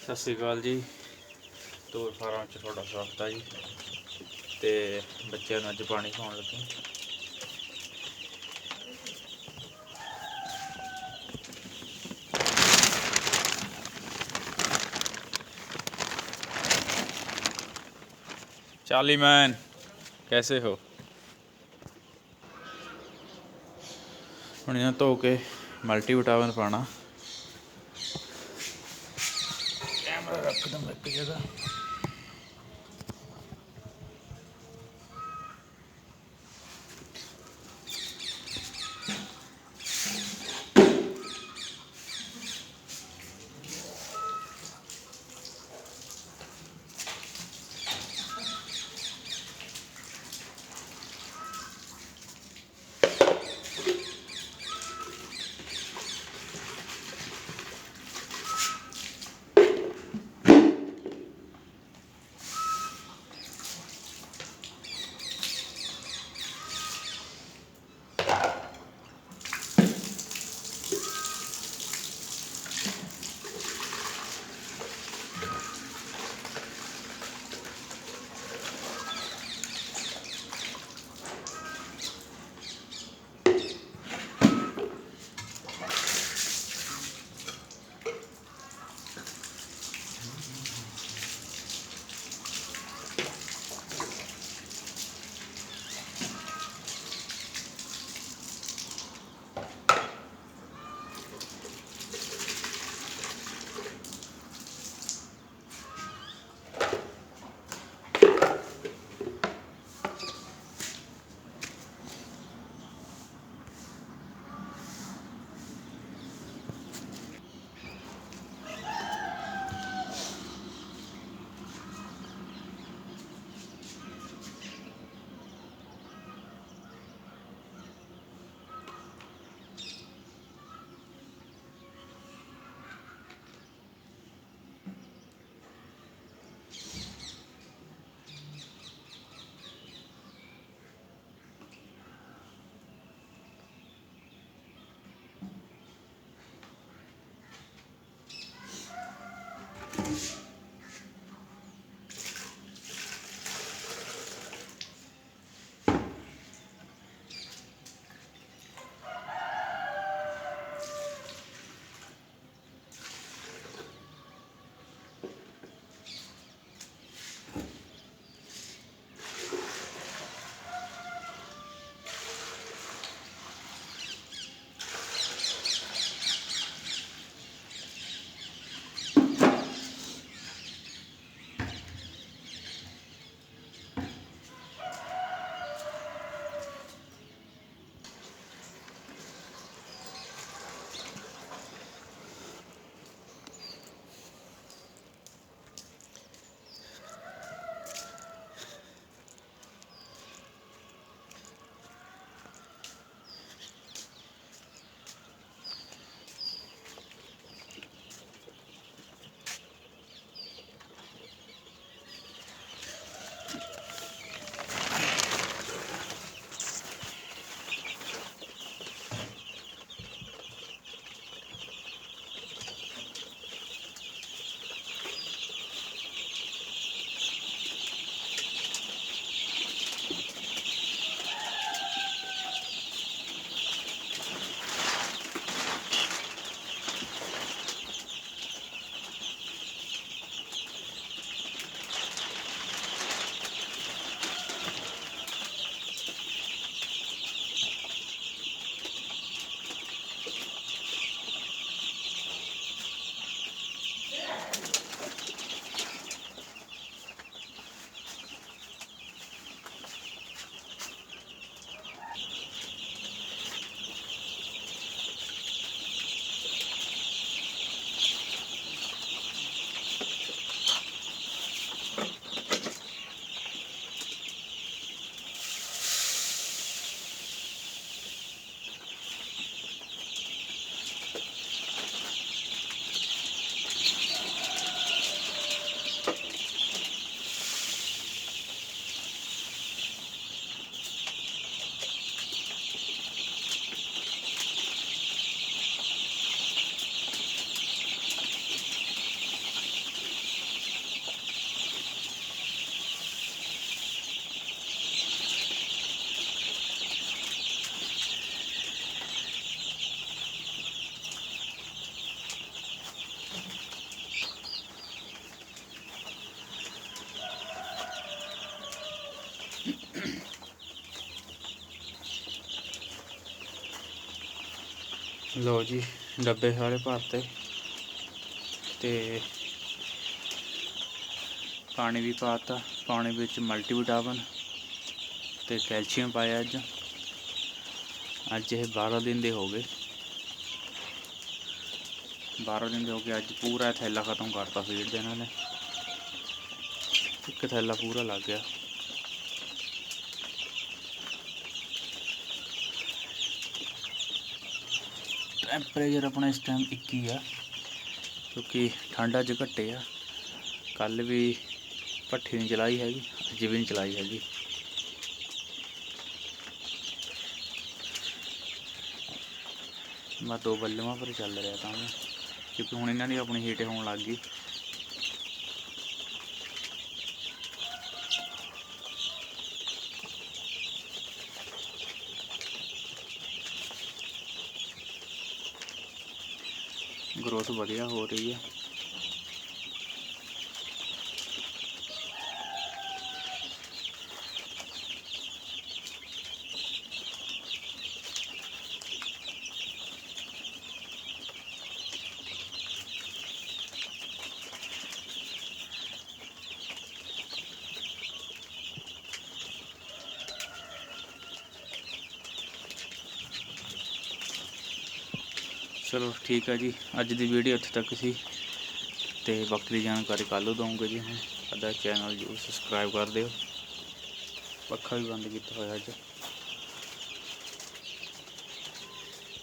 ਸਤਿ ਸ਼੍ਰੀ ਅਕਾਲ ਜੀ। ਤੂਰ ਫਾਰਮ 'ਚ ਤੁਹਾਡਾ ਸਵਾਗਤ ਹੈ ਜੀ। ਤੇ ਬੱਚਿਆਂ ਨੂੰ ਅੱਜ ਪਾਣੀ ਪਾਉਣ ਲੱਗੇ। चार्ली मैन कैसे हो? ਹੁਣ ਇਹਨਾਂ ਧੋ ਕੇ ਮਲਟੀ ਵਿਟਾਮਿਨ ਪਾਣਾ। ਕੈਮਰਾ ਰੱਖ ਦਮ ਇੱਕ ਜਗ੍ਹਾ। लो जी डब्बे सारे भरते ते पानी भी पाता। पानी विच मल्टीविटामिन ते कैल्शियम पाया। अज ये 12 दिन दे हो गए। 12 दिन हो गए। अज पूरा थैला खत्म करता फीड दे इन्होंने। एक थैला पूरा लग गया। टैंपरेचर अपना इस टाइम 21 आ, क्योंकि ठंड अज घटे आ। कल भी भट्ठी नहीं चलाई हैगी, अज भी नहीं चलाई हैगी। मैं 2 बल्लुआं पर चल रहा काम, क्योंकि हुण इन्हां दी अपनी हीट होने लग गई। ग्रोथ वधिया हो रही है। चलो ठीक है जी, अज की वीडियो इत्थे तक सी ते बाकी की जानकारी कल दूँगे जी। हम साडा चैनल जरूर सबसक्राइब कर दिओ। पक्खा भी बंद किया होया अज।